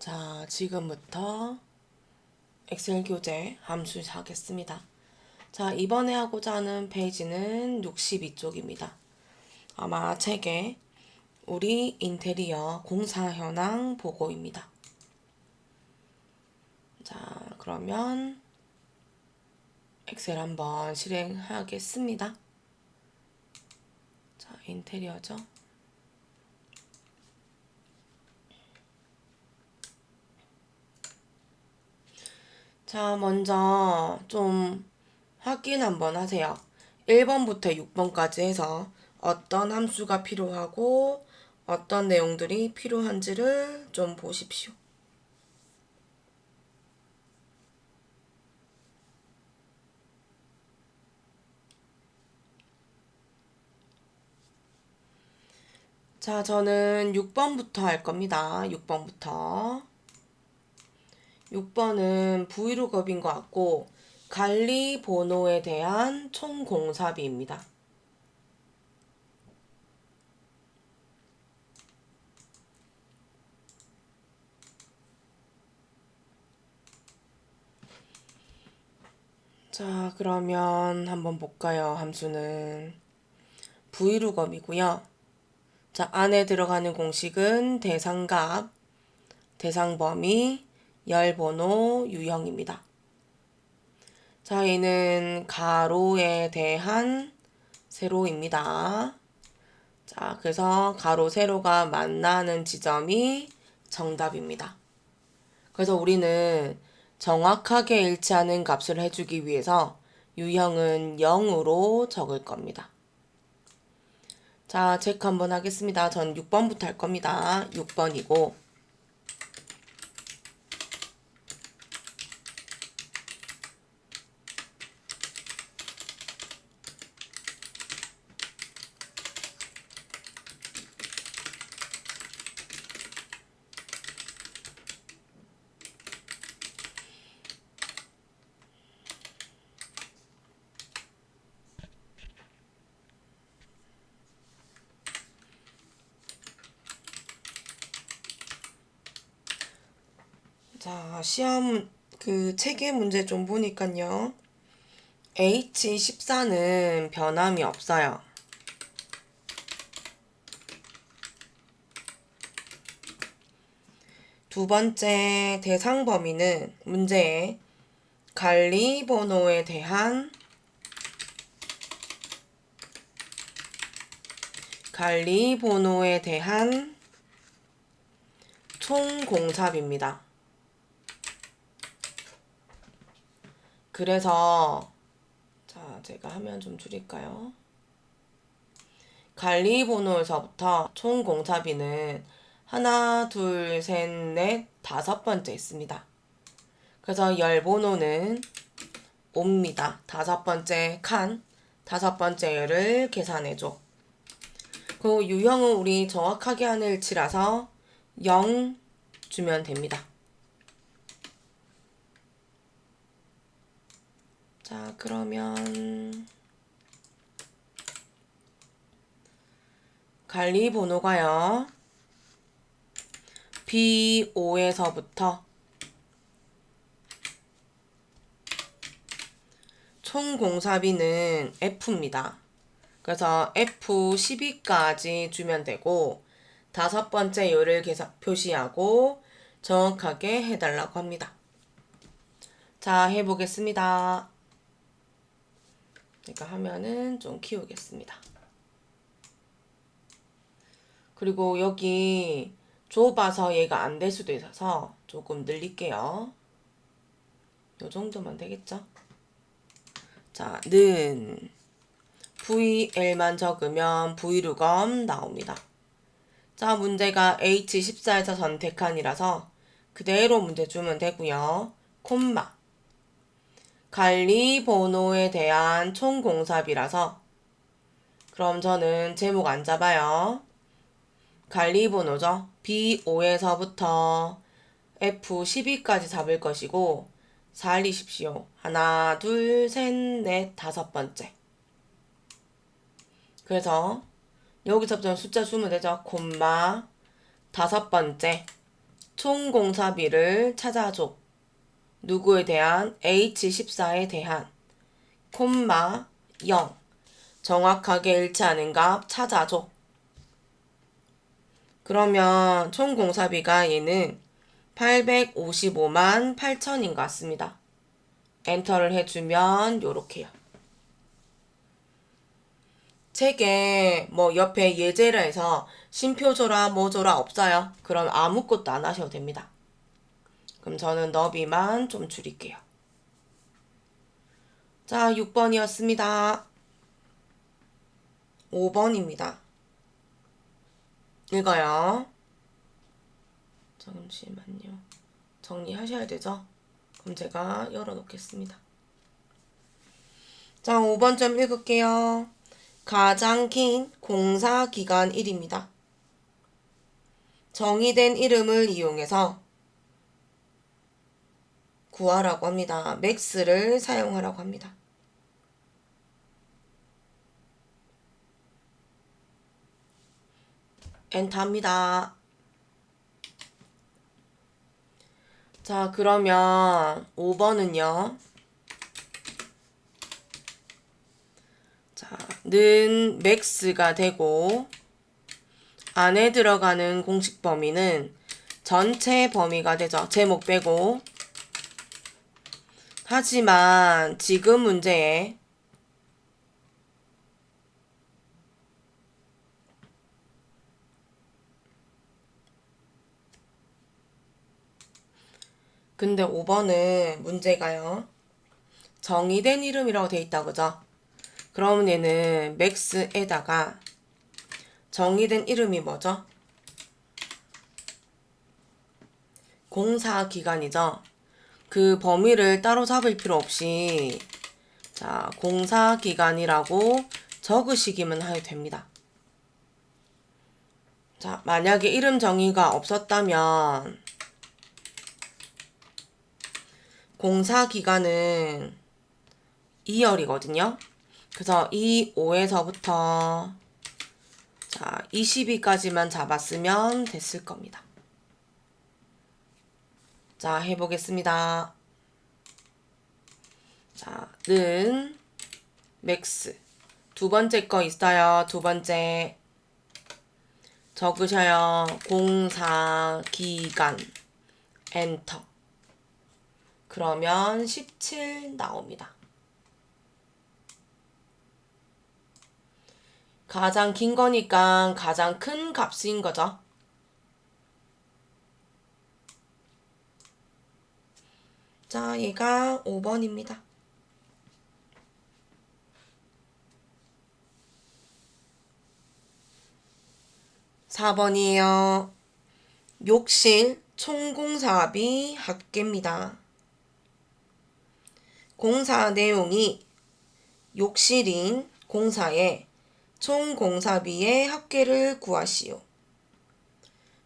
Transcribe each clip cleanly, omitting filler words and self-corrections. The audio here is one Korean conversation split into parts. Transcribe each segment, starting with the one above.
자, 지금부터 엑셀 교재 함수 하겠습니다. 자, 이번에 하고자 하는 페이지는 62쪽입니다. 아마 책에 우리 인테리어 공사 현황 보고입니다. 자, 그러면 엑셀 한번 실행하겠습니다. 자, 인테리어죠. 자, 먼저 좀 확인 한번 하세요. 1번부터 6번까지 해서 어떤 함수가 필요하고 어떤 내용들이 필요한지를 좀 보십시오. 자, 저는 6번부터 할 겁니다. 6번부터. 6번은 브이로그업인 것 같고 관리 번호에 대한 총공사비입니다. 자, 그러면 한번 볼까요? 함수는 브이로그업이고요. 자, 안에 들어가는 공식은 대상값, 대상범위, 열번호, 유형입니다. 자, 얘는 가로에 대한 세로입니다. 자, 그래서 가로, 세로가 만나는 지점이 정답입니다. 그래서 우리는 정확하게 일치하는 값을 해주기 위해서 유형은 0으로 적을 겁니다. 자, 체크 한번 하겠습니다. 전 6번부터 할 겁니다. 6번이고 자, 시험 책의 문제 좀 보니까요. H14는 변함이 없어요. 두 번째 대상 범위는 문제에 관리 번호에 대한 총공삽입니다. 그래서 자, 제가 화면 좀 줄일까요? 관리 번호에서부터 총공사비는 하나, 둘, 셋, 넷, 다섯 번째 있습니다. 그래서 열 번호는 5입니다. 다섯 번째 칸, 다섯 번째 열을 계산해줘. 그 유형은 우리 정확하게 하는 일치라서 0 주면 됩니다. 자, 그러면 관리 번호가요. B5에서부터 총 공사비는 F입니다. 그래서 F12까지 주면 되고 다섯 번째 요를 표시하고 정확하게 해달라고 합니다. 자, 해보겠습니다. 제가 화면은 좀 키우겠습니다. 그리고 여기 좁아서 얘가 안 될 수도 있어서 조금 늘릴게요. 요 정도면 되겠죠? 자, 는 VL만 적으면 브이로그업 나옵니다. 자, 문제가 H14에서 선택한이라서 그대로 문제 주면 되고요. 콤마 관리 번호에 대한 총공삽이라서 그럼 저는 제목 안 잡아요. 관리 번호죠. B5에서부터 F12까지 잡을 것이고 살리십시오. 하나, 둘, 셋, 넷, 다섯 번째. 그래서 여기서부터 숫자 주면 되죠. 콤마 다섯 번째 총 공사비를 찾아줘. 누구에 대한? H14에 대한 콤마 0 정확하게 일치하는 값 찾아줘. 그러면 총 공사비가 얘는 855만 8천인 것 같습니다. 엔터를 해주면 요렇게요. 책에 뭐 옆에 예제를 해서 심표 줘라 뭐 줘라 없어요. 그럼 아무것도 안 하셔도 됩니다. 그럼 저는 너비만 좀 줄일게요. 자, 6번이었습니다. 5번입니다. 읽어요. 잠시만요. 정리하셔야 되죠? 그럼 제가 열어놓겠습니다. 자, 5번 좀 읽을게요. 가장 긴 공사기간일입니다. 정의된 이름을 이용해서 구하라고 합니다. 맥스를 사용하라고 합니다. 엔터합니다. 자, 그러면 5번은요. 자, 는 맥스가 되고 안에 들어가는 공식 범위는 전체 범위가 되죠. 제목 빼고. 하지만 지금 문제에 근데 5번은 문제가요. 정의된 이름이라고 돼 있다 그죠? 그러면 얘는 맥스에다가 정의된 이름이 뭐죠? 공사기간이죠. 그 범위를 따로 잡을 필요 없이 자, 공사기간이라고 적으시기만 해도 됩니다. 자, 만약에 이름 정의가 없었다면 공사기간은 2열이거든요. 그래서 이 5에서부터 자, 22까지만 잡았으면 됐을 겁니다. 자, 해보겠습니다. 자, 는 맥스. 두 번째 거 있어요. 두 번째. 적으셔요. 공사기간. 엔터. 그러면 17 나옵니다. 가장 긴 거니까 가장 큰 값인 거죠. 자, 얘가 5번입니다. 4번이에요. 욕실 총공사비 합계입니다. 공사 내용이 욕실인 공사의 총공사비의 합계를 구하시오.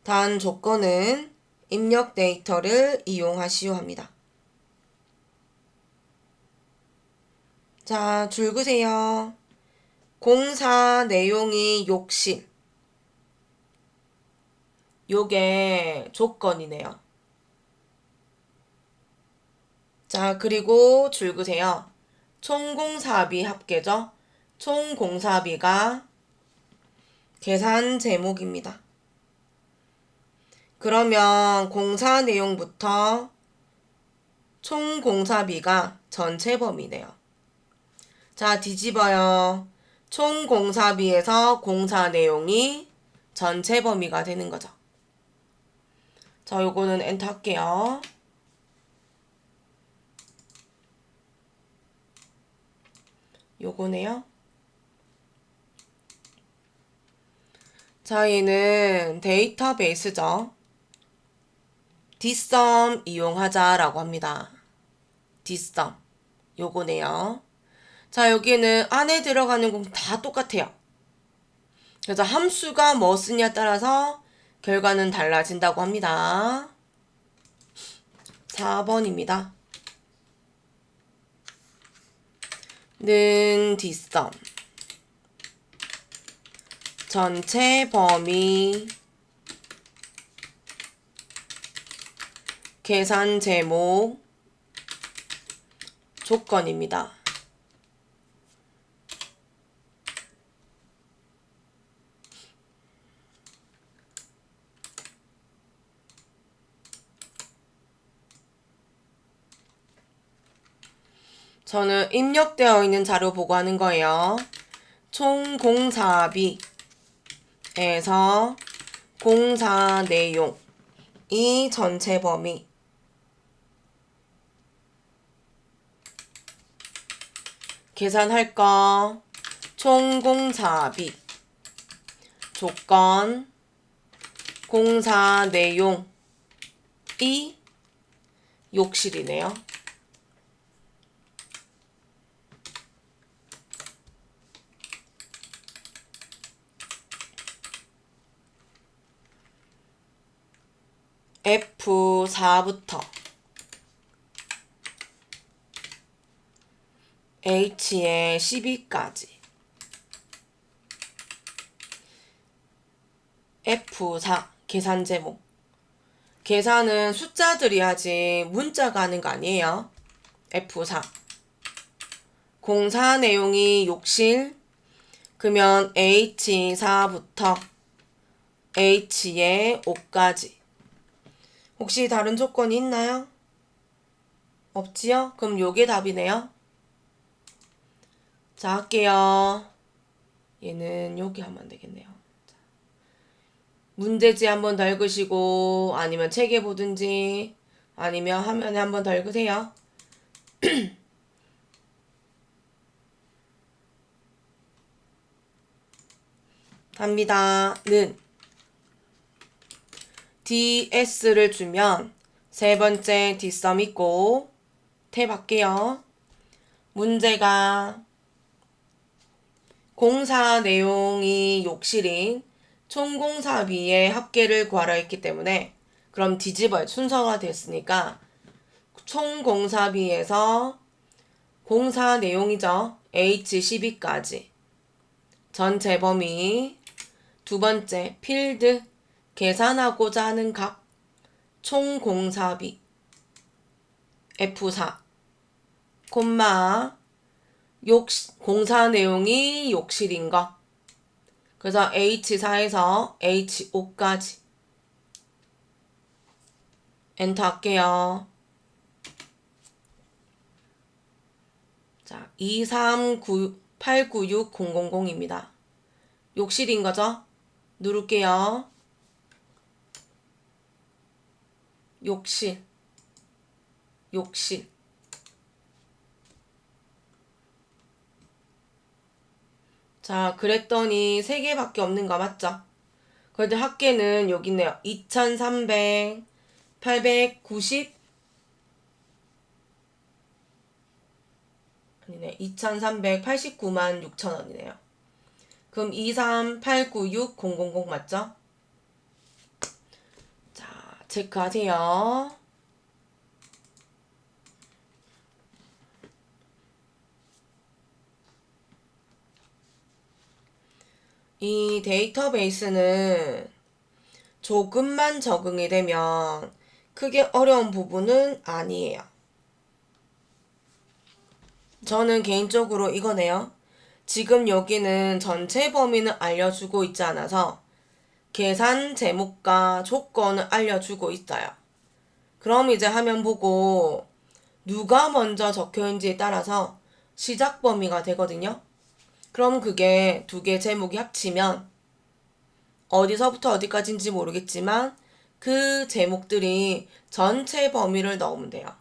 단 조건은 입력 데이터를 이용하시오 합니다. 자, 줄 그세요. 공사 내용이 욕실. 요게 조건이네요. 자, 그리고 줄 그세요. 총공사비 합계죠. 총공사비가 계산 제목입니다. 그러면 공사 내용부터 총공사비가 전체 범위네요. 자, 뒤집어요. 총공사비에서 공사 내용이 전체 범위가 되는 거죠. 자, 요거는 엔터 할게요. 요거네요. 자, 얘는 데이터베이스죠. dsum 이용하자라고 합니다. dsum. 요거네요. 자, 여기는 안에 들어가는 공 다 똑같아요. 그래서 함수가 뭐 쓰냐에 따라서 결과는 달라진다고 합니다. 4번입니다. 는 dsum 전체 범위 계산 제목 조건입니다. 저는 입력되어 있는 자료 보고 하는 거예요. 총 공사비에서 공사 내용 이 전체 범위 계산할 거 총 공사비 조건 공사 내용 이 욕실이네요. F4부터 H의 12까지 F4 계산 제목 계산은 숫자들이 하지 문자가 하는 거 아니에요. F4 공사 내용이 욕실 그러면 H4부터 H의 5까지 혹시 다른 조건이 있나요? 없지요? 그럼 요게 답이네요. 자, 할게요. 얘는 여기 하면 되겠네요. 문제지 한번 더 읽으시고 아니면 책에 보든지 아니면 화면에 한번 더 읽으세요. 갑니다. 는 DS를 주면 세 번째 뒷섬 있고 탭 할게요. 문제가 공사 내용이 욕실인 총공사비의 합계를 구하라 했기 때문에 그럼 뒤집어요. 순서가 됐으니까 총공사비에서 공사 내용이죠. H12까지 전체 범위 두 번째 필드 계산하고자 하는 각 총공사비 F4 콤마 공사 내용이 욕실인 거 그래서 H4에서 H5까지 엔터 할게요. 자, 239896000입니다. 욕실인 거죠? 누를게요. 욕실 자, 그랬더니 3개밖에 없는 거 맞죠? 그런데 합계는 여기 있네요. 2300, 890 아니네. 2389만 6천원이네요. 그럼 23896,000 맞죠? 자, 체크하세요. 이 데이터베이스는 조금만 적응이 되면 크게 어려운 부분은 아니에요. 저는 개인적으로 이거네요. 지금 여기는 전체 범위는 알려주고 있지 않아서 계산 제목과 조건을 알려주고 있어요. 그럼 이제 화면 보고 누가 먼저 적혀있는지에 따라서 시작 범위가 되거든요. 그럼 그게 두 개 제목이 합치면 어디서부터 어디까지인지 모르겠지만 그 제목들이 전체 범위를 넣으면 돼요.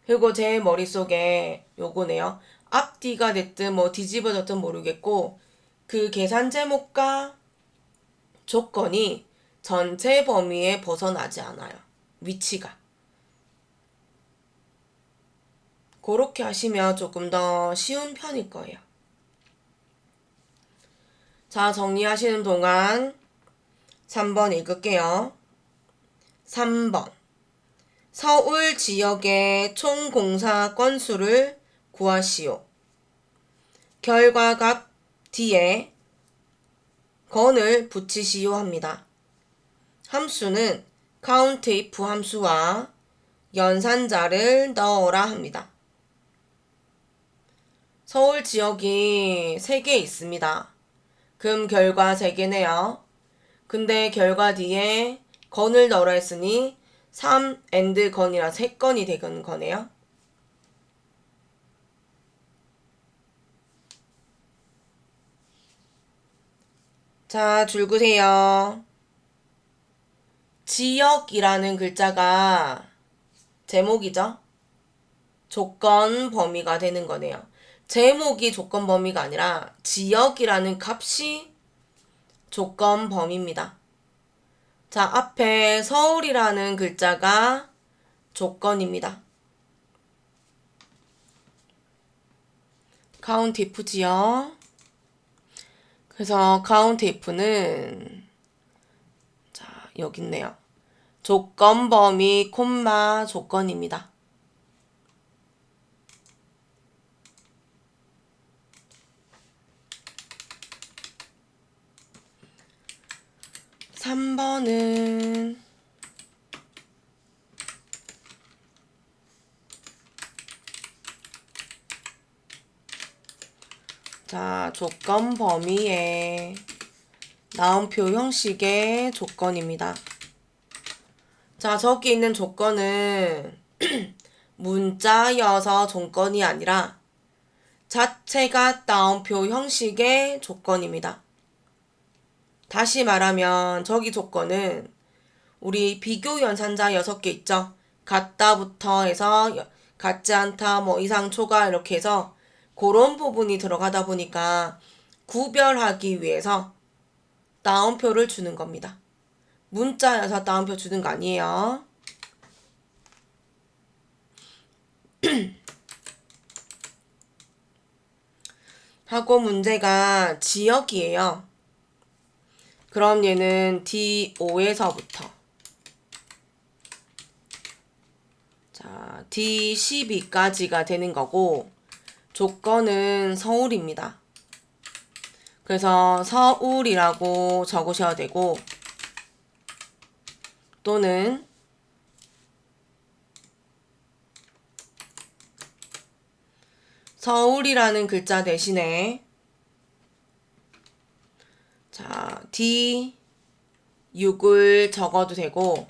그리고 제 머릿속에 요거네요. 앞뒤가 됐든 뭐 뒤집어졌든 모르겠고 그 계산 제목과 조건이 전체 범위에 벗어나지 않아요. 위치가. 그렇게 하시면 조금 더 쉬운 편일 거예요. 자, 정리하시는 동안 3번 읽을게요. 3번. 서울 지역의 총 공사 건수를 구하시오. 결과값 뒤에 건을 붙이시오 합니다. 함수는 countIF 함수와 연산자를 넣어라 합니다. 서울 지역이 3개 있습니다. 그럼 결과 3개네요. 근데 결과 뒤에 건을 넣으라 했으니 3 and 건이라 3건이 되는 거네요. 자, 줄 그세요. 지역이라는 글자가 제목이죠. 조건 범위가 되는 거네요. 제목이 조건 범위가 아니라 지역이라는 값이 조건 범위입니다. 자, 앞에 서울이라는 글자가 조건입니다. 카운트 if지요. 그래서 카운트 if는 자, 여기 있네요. 조건 범위 콤마 조건입니다. (3번은) 자, 조건 범위의 나옴표 형식의 조건입니다. 자, 저기 있는 조건은 문자여서 조건이 아니라 자체가 따옴표 형식의 조건입니다. 다시 말하면 저기 조건은 우리 비교 연산자 6개 있죠? 같다부터 해서 같지 않다, 뭐 이상 초과 이렇게 해서 그런 부분이 들어가다 보니까 구별하기 위해서 따옴표를 주는 겁니다. 문자여서 따옴표 주는 거 아니에요. 하고 문제가 지역이에요. 그럼 얘는 D5에서부터 자, D12까지가 되는 거고 조건은 서울입니다. 그래서 서울이라고 적으셔야 되고 또는 서울이라는 글자 대신에 자, D6을 적어도 되고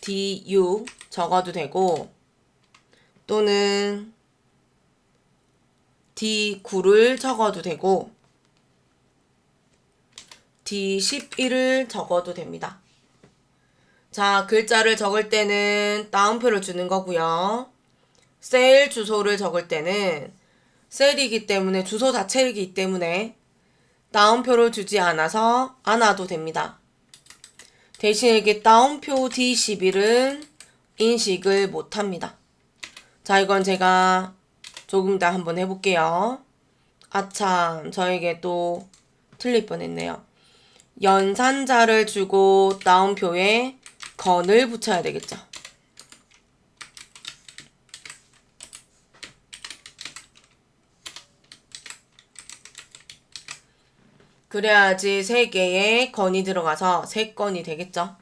D6 적어도 되고 또는 D9를 적어도 되고 D11을 적어도 됩니다. 자, 글자를 적을 때는 따옴표를 주는 거고요. 셀 주소를 적을 때는 셀이기 때문에 주소 자체이기 때문에 따옴표를 주지 않아도 됩니다. 대신 이게 따옴표 D11은 인식을 못합니다. 자, 이건 제가 조금 더 한번 해볼게요. 아참, 저에게 또 틀릴 뻔했네요. 연산자를 주고 따옴표에 건을 붙여야 되겠죠. 그래야지 3개의 건이 들어가서 3건이 되겠죠.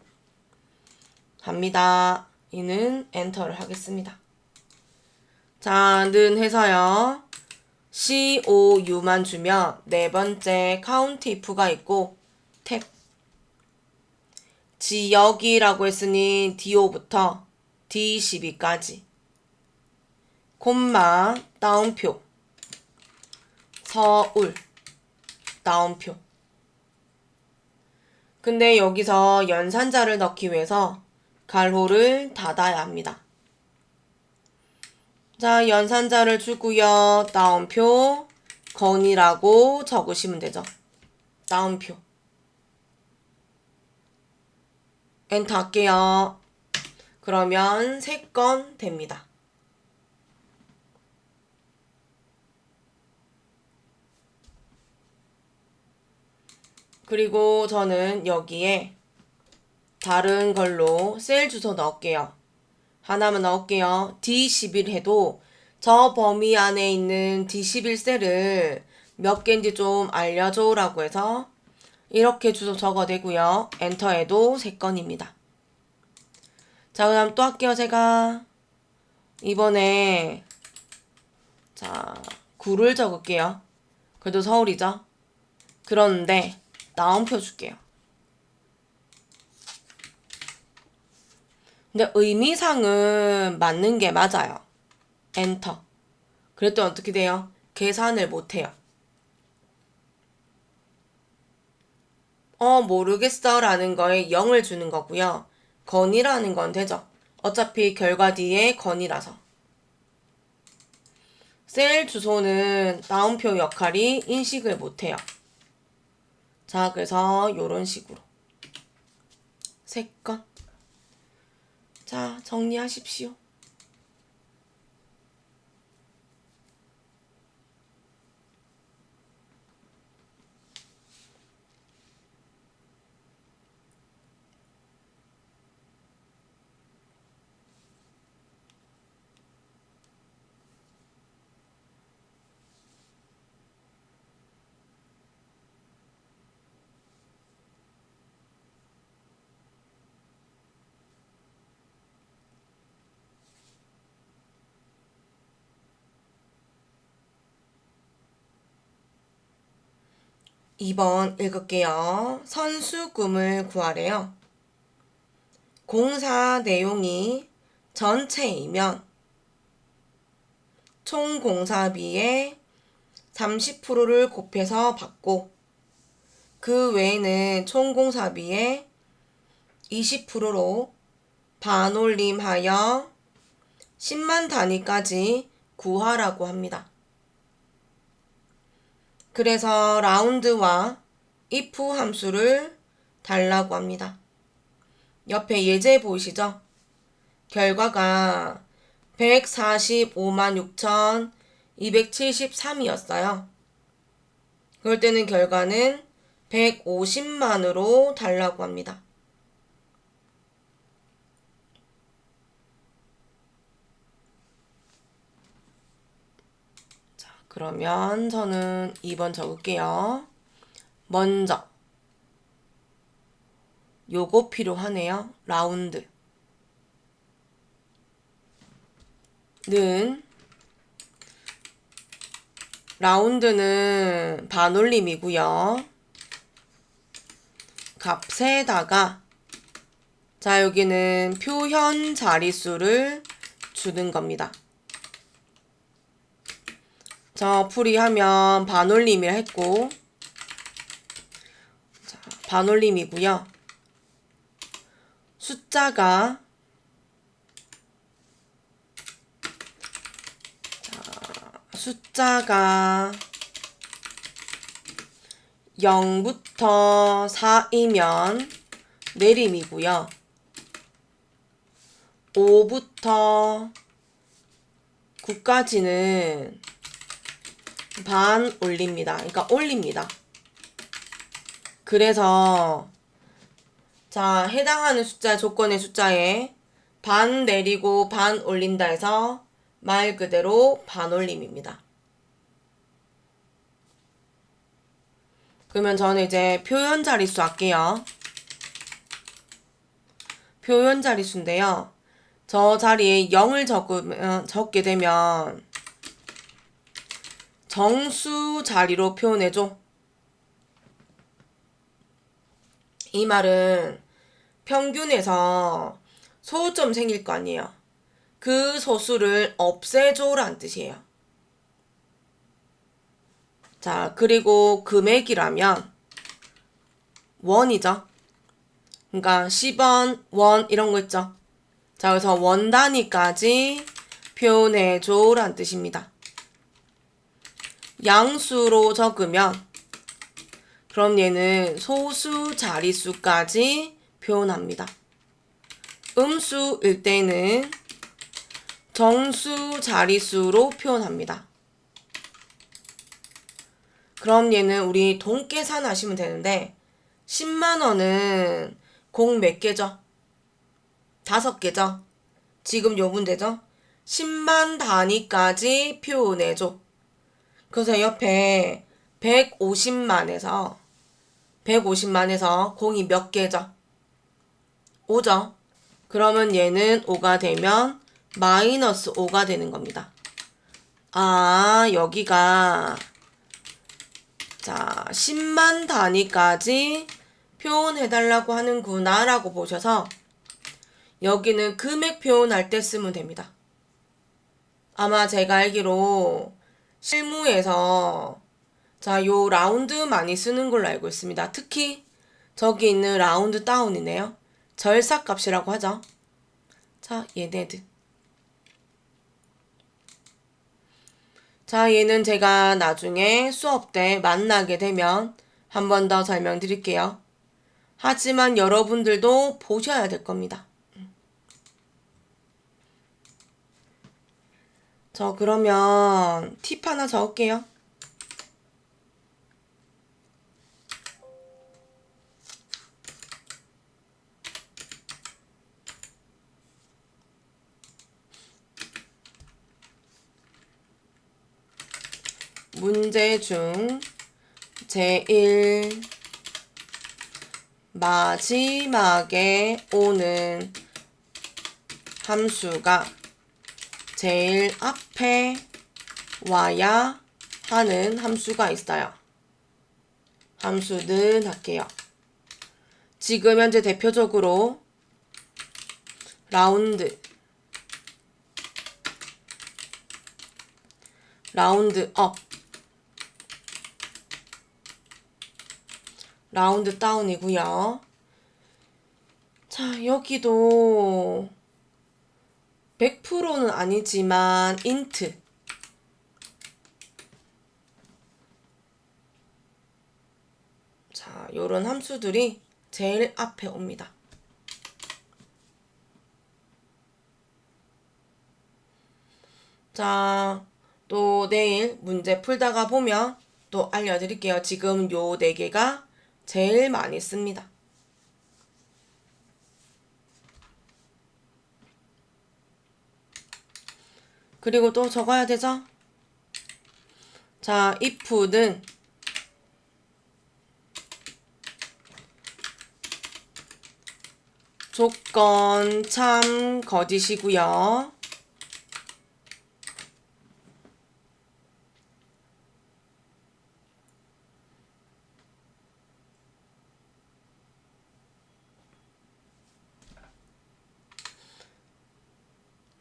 합니다. 이는 엔터를 하겠습니다. 자, 는 해서요. COU만 주면 4번째 카운트 if가 있고 탭 지역이라고 했으니 D5부터 D12까지 콤마 따옴표 서울 따옴표. 근데 여기서 연산자를 넣기 위해서 괄호를 닫아야 합니다. 자, 연산자를 주고요. 따옴표 건이라고 적으시면 되죠. 따옴표. 엔터 할게요. 그러면 3건 됩니다. 그리고 저는 여기에 다른 걸로 셀 주소 넣을게요. 하나만 넣을게요. D11 해도 저 범위 안에 있는 D11 셀을 몇 개인지 좀 알려줘 라고 해서 이렇게 주소 적어대고요. 엔터해도 3건입니다. 자, 그 다음 또 할게요, 제가. 이번에, 자, 구를 적을게요. 그래도 서울이죠? 그런데, 나옴표 줄게요. 근데 의미상은 맞는 게 맞아요. 엔터. 그랬더니 어떻게 돼요? 계산을 못해요. 모르겠어 라는 거에 0을 주는 거고요. 건이라는 건 되죠. 어차피 결과 뒤에 건이라서. 셀 주소는 다운표 역할이 인식을 못해요. 자, 그래서 요런 식으로. 3건. 자, 정리하십시오. 2번 읽을게요. 선수금을 구하래요. 공사 내용이 전체이면 총 공사비의 30%를 곱해서 받고 그 외에는 총 공사비의 20%로 반올림하여 10만 단위까지 구하라고 합니다. 그래서 라운드와 if 함수를 달라고 합니다. 옆에 예제 보이시죠? 결과가 145만 6,273이었어요. 그럴 때는 결과는 150만으로 달라고 합니다. 자, 그러면 저는 2번 적을게요. 먼저 요거 필요하네요. 라운드 라운드는 반올림이고요. 값에다가 자, 여기는 표현 자릿수를 주는 겁니다. 저 풀이하면 반올림이라 했고, 자, 반올림이고요. 숫자가 0부터 4이면 내림이고요. 5부터 9까지는 반 올립니다. 그러니까 올립니다. 그래서 자, 해당하는 숫자 조건의 숫자에 반 내리고 반 올린다 해서 말 그대로 반올림입니다. 그러면 저는 이제 표현 자릿수 할게요. 표현 자릿수인데요. 저 자리에 0을 적게 되면 정수 자리로 표현해줘. 이 말은 평균에서 소수점 생길 거 아니에요. 그 소수를 없애줘라는 뜻이에요. 자, 그리고 금액이라면 원이죠. 그러니까 10원, 원 이런 거 있죠. 자, 그래서 원 단위까지 표현해줘라는 뜻입니다. 양수로 적으면 그럼 얘는 소수 자릿수까지 표현합니다. 음수일 때는 정수 자릿수로 표현합니다. 그럼 얘는 우리 돈 계산하시면 되는데 10만원은 공 몇 개죠? 5개죠? 지금 요 문제죠? 10만 단위까지 표현해줘. 그래서 옆에 150만에서 공이 몇 개죠? 5죠? 그러면 얘는 5가 되면 마이너스 5가 되는 겁니다. 아, 여기가 자 10만 단위까지 표현해달라고 하는구나 라고 보셔서 여기는 금액 표현할 때 쓰면 됩니다. 아마 제가 알기로 실무에서 자, 요 라운드 많이 쓰는 걸로 알고 있습니다. 특히 저기 있는 라운드 다운이네요. 절삭값이라고 하죠. 자, 얘네들. 자, 얘는 제가 나중에 수업 때 만나게 되면 한 번 더 설명드릴게요. 하지만 여러분들도 보셔야 될 겁니다. 저 그러면 팁 하나 적을게요. 문제 중 제일 마지막에 오는 함수가 제일 앞에 와야 하는 함수가 있어요. 함수는 할게요. 지금 현재 대표적으로 라운드 업, 라운드 다운이고요. 자, 여기도 100%는 아니지만 인트 자, 요런 함수들이 제일 앞에 옵니다. 자, 또 내일 문제 풀다가 보면 또 알려드릴게요. 지금 요 4개가 제일 많이 씁니다. 그리고 또 적어야 되죠? 자, if는 조건 참 거짓이고요.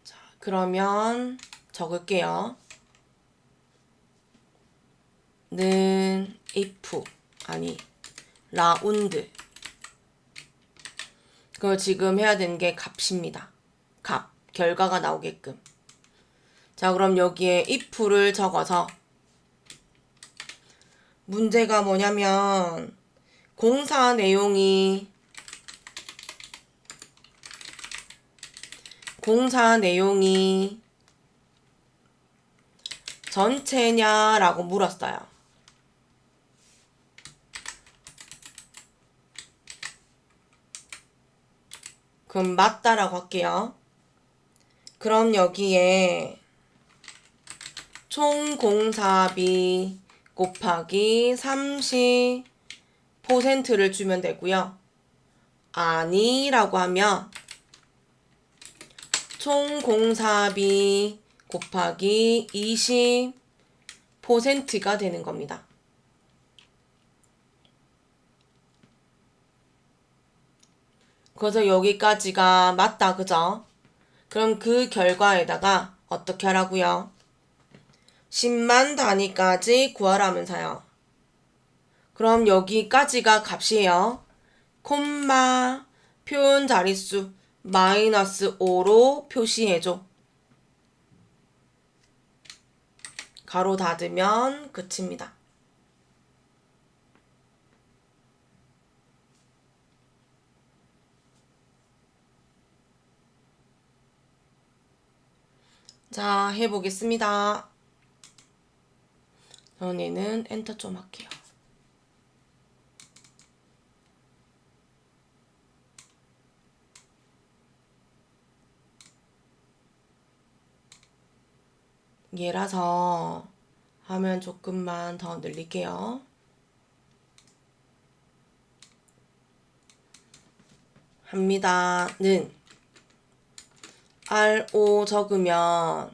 자, 그러면 적을게요. 는 if 아니 라운드 그거 지금 해야 되는 게 값입니다. 값 결과가 나오게끔. 자, 그럼 여기에 if를 적어서 문제가 뭐냐면 공사 내용이 전체냐라고 물었어요. 그럼 맞다라고 할게요. 그럼 여기에 총 공사비 곱하기 30%를 주면 되고요. 아니라고 하면 총 공사비 곱하기 20%가 되는 겁니다. 그래서 여기까지가 맞다, 그죠? 그럼 그 결과에다가 어떻게 하라고요? 10만 단위까지 구하라면서요. 그럼 여기까지가 값이에요. 콤마 표현 자릿수 마이너스 5로 표시해줘. 가로 닫으면 끝입니다. 자, 해보겠습니다. 전에는 엔터 좀 할게요. 얘라서 화면 조금만 더 늘릴게요. 합니다는 RO 적으면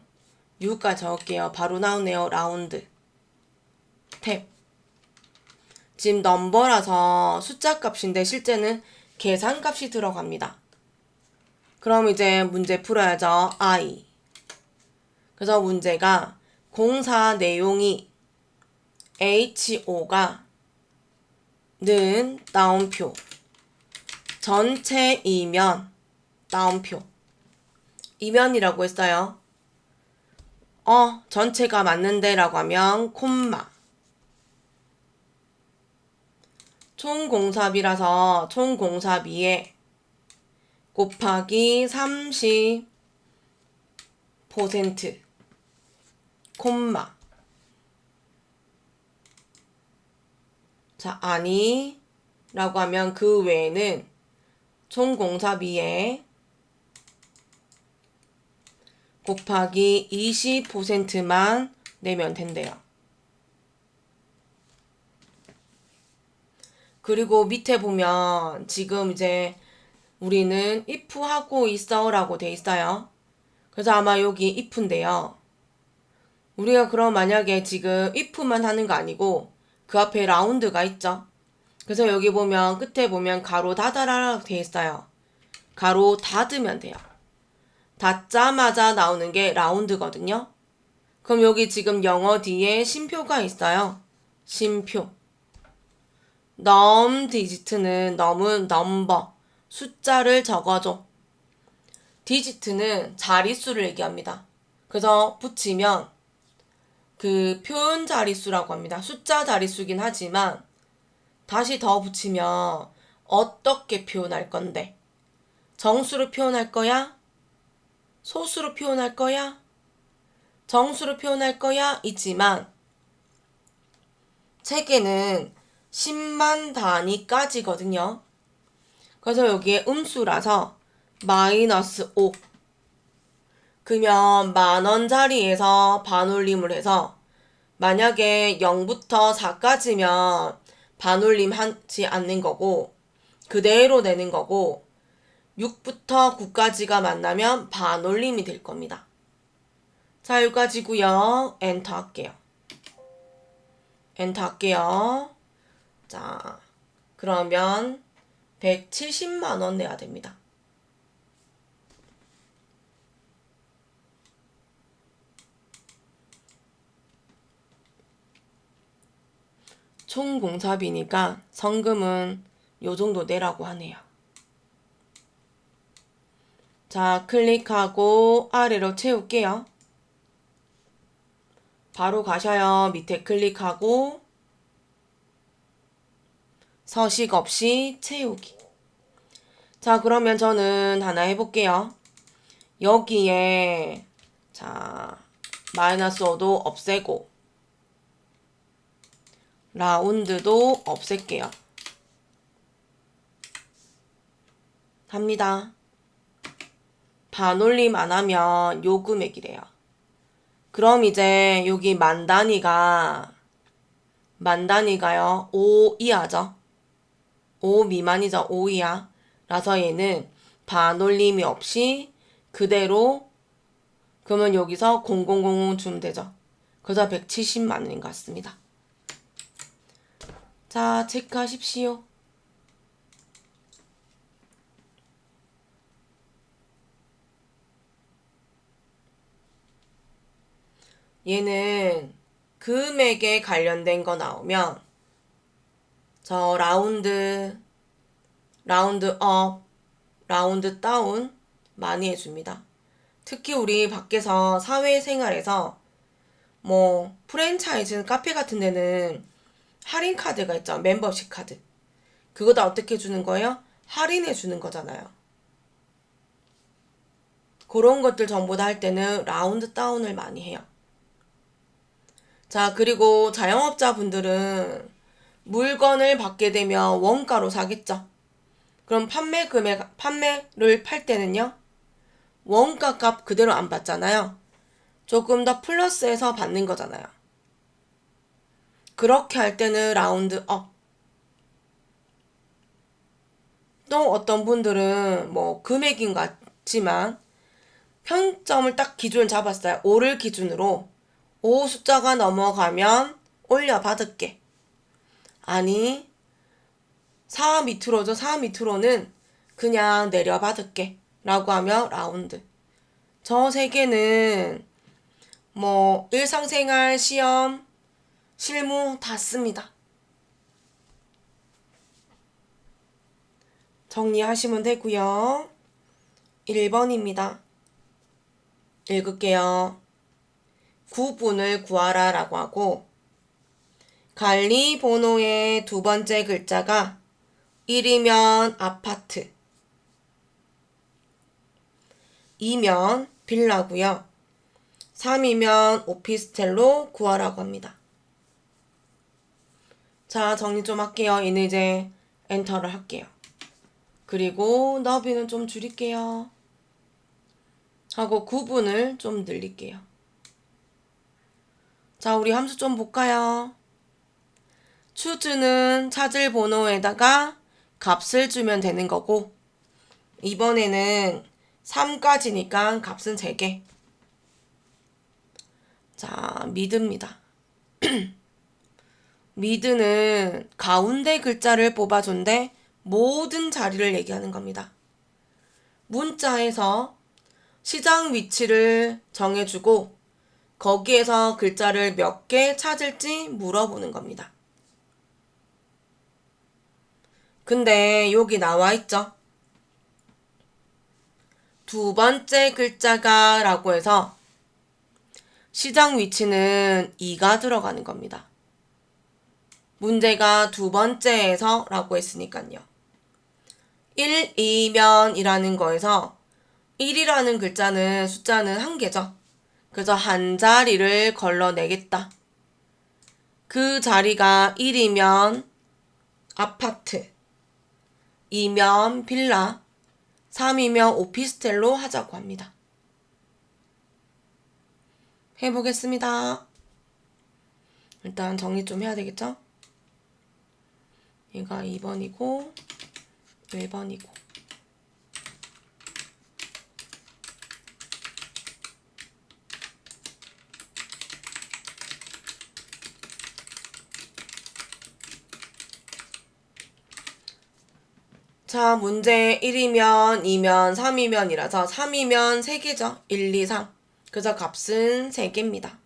6까지 적을게요. 바로 나오네요. 라운드. 탭. 지금 넘버라서 숫자 값인데 실제는 계산 값이 들어갑니다. 그럼 이제 문제 풀어야죠. I. 그래서 문제가 공사 내용이 HO가 는 따옴표. 전체이면 따옴표. 이면이라고 했어요. 전체가 맞는데 라고 하면 콤마. 총공사비라서 총공사비에 곱하기 30% 콤마. 자, 아니 라고 하면 그 외에는 총공사비에 곱하기 20%만 내면 된대요. 그리고 밑에 보면 지금 이제 우리는 if 하고 있어 라고 돼 있어요. 그래서 아마 여기 if인데요. 우리가 그럼 만약에 지금 if만 하는 거 아니고 그 앞에 라운드가 있죠. 그래서 여기 보면 끝에 보면 가로 닫아라 돼 있어요. 가로 닫으면 돼요. 닫자마자 나오는 게 라운드거든요. 그럼 여기 지금 영어 뒤에 쉼표가 있어요. 쉼표. 디지트는 넘은 넘버, 숫자를 적어줘. 디지트는 자릿수를 얘기합니다. 그래서 붙이면 그 표현 자릿수라고 합니다. 숫자 자릿수긴 하지만 다시 더 붙이면 어떻게 표현할 건데? 정수로 표현할 거야? 소수로 표현할 거야? 정수로 표현할 거야? 있지만 책에는 10만 단위까지거든요. 그래서 여기에 음수라서 -5. 그러면 만원짜리에서 반올림을 해서 만약에 0부터 4까지면 반올림 하지 않는 거고 그대로 내는 거고 6부터 9까지가 만나면 반올림이 될 겁니다. 자, 여기까지고요. 엔터 할게요. 엔터 할게요. 자, 그러면 170만 원 내야 됩니다. 총 공사비니까 성금은 요 정도 내라고 하네요. 자, 클릭하고 아래로 채울게요. 바로 가셔요. 밑에 클릭하고 서식 없이 채우기. 자, 그러면 저는 하나 해볼게요. 여기에 자 -5도 없애고 라운드도 없앨게요. 합니다. 반올림 안 하면 요 금액이래요. 그럼 이제 여기 만 단위가요 5 이하죠. 5 미만이죠. 5 이하. 라서 얘는 반올림이 없이 그대로 그러면 여기서 0000 주면 되죠. 그래서 170만 원인 것 같습니다. 자, 체크하십시오. 얘는 금액에 관련된 거 나오면 저 라운드 업, 라운드 다운 많이 해줍니다. 특히 우리 밖에서 사회생활에서 뭐 프랜차이즈 카페 같은 데는 할인 카드가 있죠. 멤버십 카드. 그거 다 어떻게 주는 거예요? 할인해 주는 거잖아요. 그런 것들 전부 다 할 때는 라운드 다운을 많이 해요. 자, 그리고 자영업자분들은 물건을 받게 되면 원가로 사겠죠. 그럼 판매를 팔 때는요, 원가 값 그대로 안 받잖아요. 조금 더 플러스해서 받는 거잖아요. 그렇게 할 때는 라운드 업. 또 어떤 분들은 뭐 금액인 것 같지만 평점을 딱 기준을 잡았어요. 5를 기준으로 5 숫자가 넘어가면 올려받을게. 아니 4 밑으로죠. 4 밑으로는 그냥 내려받을게 라고 하면 라운드. 저 세 개는 뭐 일상생활, 시험, 실무 다 씁니다. 정리하시면 되고요. 1번입니다. 읽을게요. 구분을 구하라 라고 하고 관리 번호의 두 번째 글자가 1이면 아파트, 2면 빌라고요. 3이면 오피스텔로 구하라고 합니다. 자, 정리 좀 할게요. 얘는 이제 엔터를 할게요. 그리고 너비는 좀 줄일게요. 하고 구분을 좀 늘릴게요. 자, 우리 함수 좀 볼까요? 추즈는 찾을 번호에다가 값을 주면 되는 거고 이번에는 3까지니까 값은 3개. 자, 미드입니다. 미드는 가운데 글자를 뽑아준데 모든 자리를 얘기하는 겁니다. 문자에서 시장 위치를 정해주고 거기에서 글자를 몇 개 찾을지 물어보는 겁니다. 근데 여기 나와 있죠. 두 번째 글자가 라고 해서 시장 위치는 2가 들어가는 겁니다. 문제가 두 번째에서 라고 했으니까요. 1, 2면 이라는 거에서 1이라는 글자는 숫자는 한 개죠. 그래서 한 자리를 걸러내겠다. 그 자리가 1이면 아파트, 2면 빌라, 3이면 오피스텔로 하자고 합니다. 해보겠습니다. 일단 정리 좀 해야 되겠죠? 얘가 2번이고 1번이고 자, 문제 1이면 2면 3이면이라서 3이면 3개죠. 1, 2, 3. 그래서 값은 3개입니다.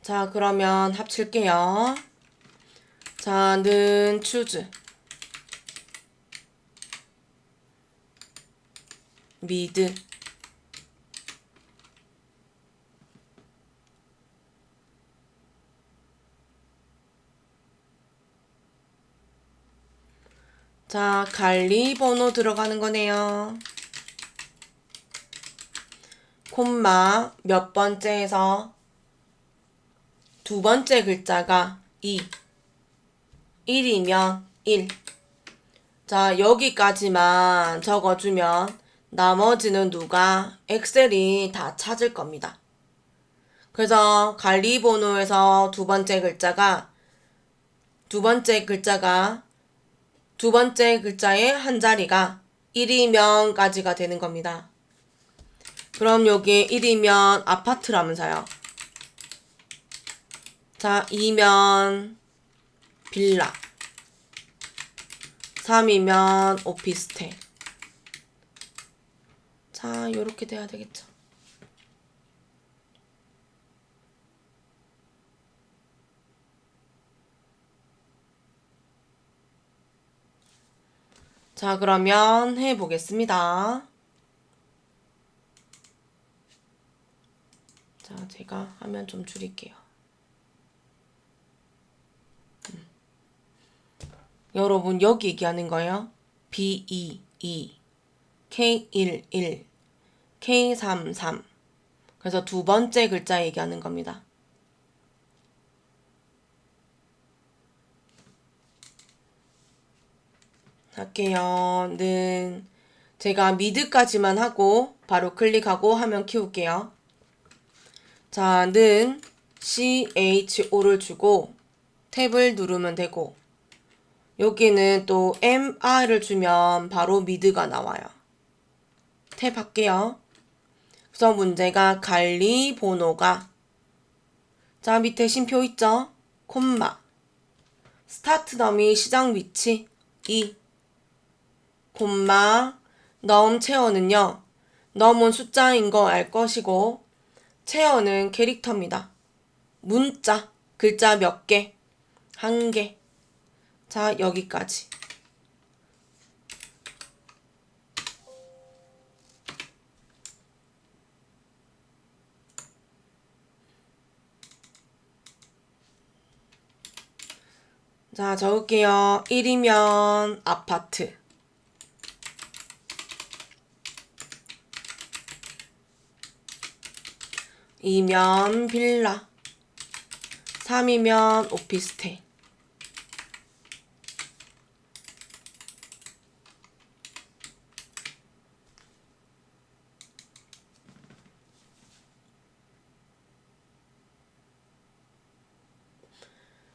자, 그러면 합칠게요. 자, 는 choose, mid, 자, 관리 번호 들어가는 거네요. 콤마 몇 번째에서 두 번째 글자가 2, 1이면 1. 자, 여기까지만 적어주면 나머지는 누가 엑셀이 다 찾을 겁니다. 그래서 관리 번호에서 두 번째 글자의 한 자리가 1이면까지가 되는 겁니다. 그럼 여기 1이면 아파트라면서요. 자, 2면 빌라, 3이면 오피스텔. 자, 요렇게 돼야 되겠죠. 자, 그러면 해보겠습니다. 자, 제가 화면 좀 줄일게요. 여러분, 여기 얘기하는 거예요. B22, K11, K33. 그래서 두 번째 글자 얘기하는 겁니다. 할게요. 는 제가 미드까지만 하고 바로 클릭하고 화면 키울게요. 자, 는 CHO를 주고 탭을 누르면 되고 여기는 또 MR을 주면 바로 미드가 나와요. 탭 할게요. 그래서 문제가 관리 번호가 자 밑에 쉼표 있죠? 콤마 스타트 덤이 시작 위치 2 콤마 넘 체어는요. 넘은 숫자인 거 알 것이고 체어는 캐릭터입니다. 문자 글자 몇 개? 한 개. 자 여기까지. 자 적을게요. 1이면 아파트 2면 빌라 3이면 오피스텔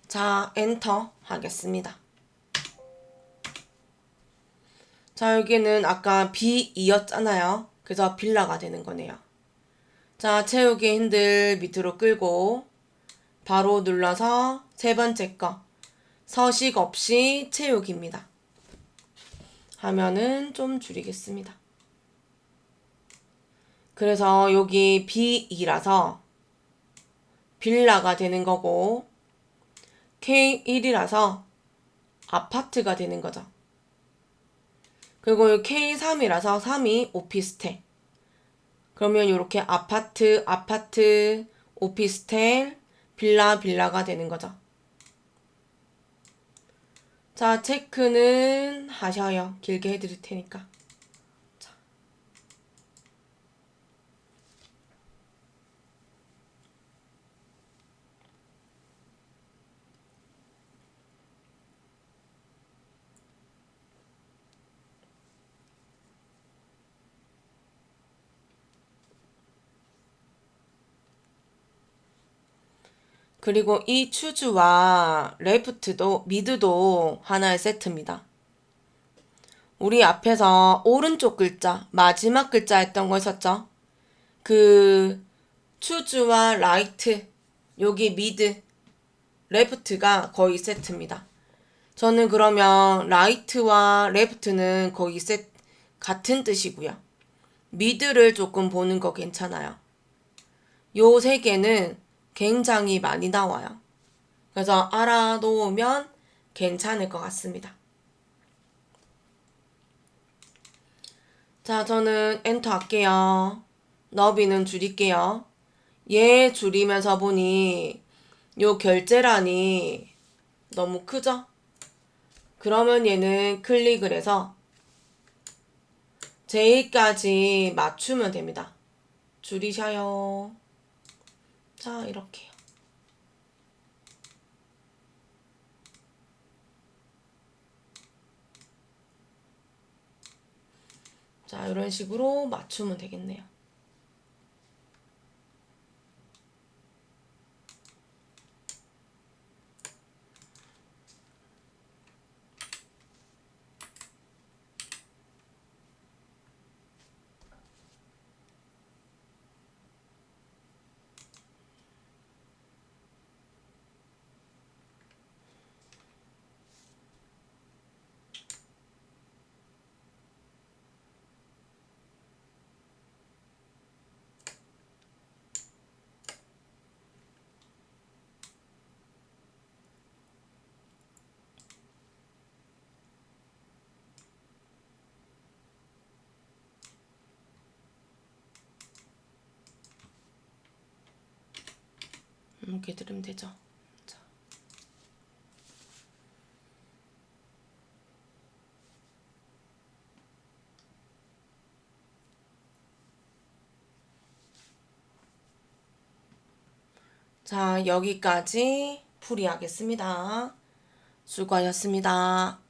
자 엔터 하겠습니다. 자 여기는 아까 B2였잖아요. 그래서 빌라가 되는 거네요. 자 채우기 핸들 밑으로 끌고 바로 눌러서 세 번째 거 서식 없이 채우기입니다. 하면은 좀 줄이겠습니다. 그래서 여기 B2라서 빌라가 되는 거고 K1이라서 아파트가 되는 거죠. 그리고 K3이라서 3이 오피스텔. 그러면 이렇게 아파트, 오피스텔, 빌라가 되는 거죠. 자, 체크는 하셔요. 길게 해드릴 테니까. 자. 그리고 이 추주와 레프트도 미드도 하나의 세트입니다. 우리 앞에서 오른쪽 글자, 마지막 글자 했던 거 있었죠? 그 추주와 라이트, 여기 미드, 레프트가 거의 세트입니다. 저는 그러면 라이트와 레프트는 거의 같은 뜻이고요. 미드를 조금 보는 거 괜찮아요. 요 세 개는 굉장히 많이 나와요. 그래서 알아놓으면 괜찮을 것 같습니다. 자, 저는 엔터 할게요. 너비는 줄일게요. 얘 줄이면서 보니 요 결제란이 너무 크죠? 그러면 얘는 클릭을 해서 J까지 맞추면 됩니다. 줄이셔요. 자, 이렇게요. 자, 이런 식으로 맞추면 되겠네요. 이렇게 들으면 되죠. 자. 자, 여기까지 풀이하겠습니다. 수고하셨습니다.